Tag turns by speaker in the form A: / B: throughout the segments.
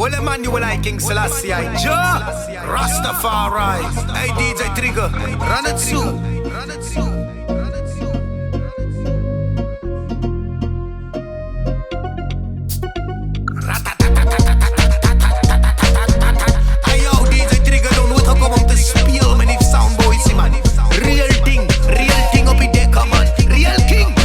A: Well, Emmanuel I King Selassie I Ja Rastafari. Hey DJ Trigger, run it through. Hey yo, DJ Trigger, don't nooit gekomen om te spelen met die soundboys, man. Real thing op die dekker, man. Real king.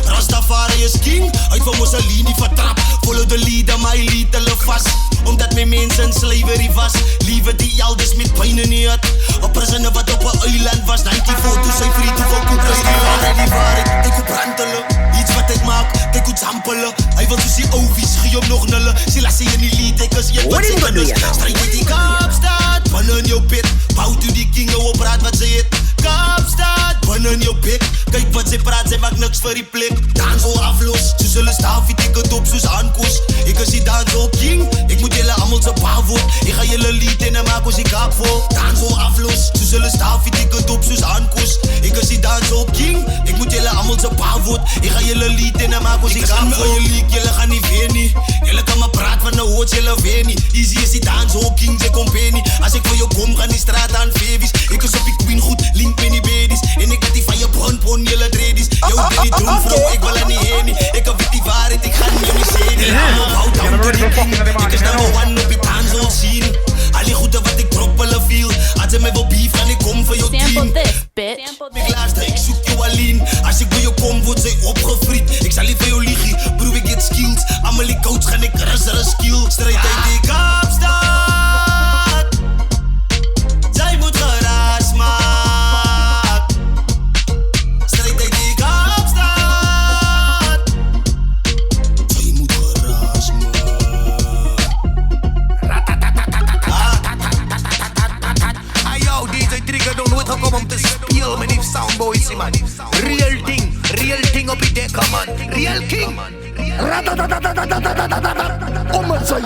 B: Rastafari is king, uit van Mussolini vertrap. Follow the leader, maar hij liet hulle vast. Omdat mijn mensen in slavery was. Liever die alders met pijn in die hart. Een prisoner wat op een eiland was. 94 toen zijn vriend hoeveel koekers die waren. Die waar ik op brandelen. Iets wat ik maak, kijk hoe zampelen. Hij wil dus die ovies, gie op nog nullen. Ze laat ze je niet lied, ik als je wat ze dus. Strijd met die Kaapstad, pannen in jouw pit. Bouwt u die kingen op raad wat ze het. Kaapstad, pannen in jouw pik. Kijk wat ze praat, ze maakt niks voor die plik. Dans al aflos, ze zullen staan, fiet ik het op zoals aankoes. Ik als die dans al king, ik moet jullie allemaal zijn pa voor. Ik ga jullie lied in en maak als ik kaap voor. Dans al aflos, ze zullen staan, fiet ik het op zoals aankoes. Ik als die dans al king, ik moet jullie allemaal zijn pa voor. Ik ga jullie lied in en maak als ik kaap voor. Jullie gaan niet weer niet. Jullie kan maar praten van de hoort, jullie weer niet. Easy is die dans al king, ze compagnie. Als ik voor je kom, ga die straat aan baby's. Ik is op die queen goed, link met die baby's. En ik laat die van je bron, jullie dreadies. Yo, ben die doen vrouw, ik wil er niet heen. Ik heb die waarheid, ik ga niet meer zien. Ik is number one op die tanzol zien. Al die goede wat ik droppelen viel. Als je mij wil beef, kan ik kom voor jouw team. Ik luister, ik zoek jou alleen. Als ik bij jou kom, wordt zij opgefriet. Ik zal niet voor jou liegen, broer, ik get skills. Amelie coach, ga ik rustig skill. Strijd uit die Kaapstad. Zij moet geraas maken. Strijd uit die Kaapstad. Zij moet geraas maken.
A: Hey yo, DJ Trigger, don't nooit gekomen om te spelen met die soundboys, man. Real thing op die dekker, man. Real king.
C: Om het zijn.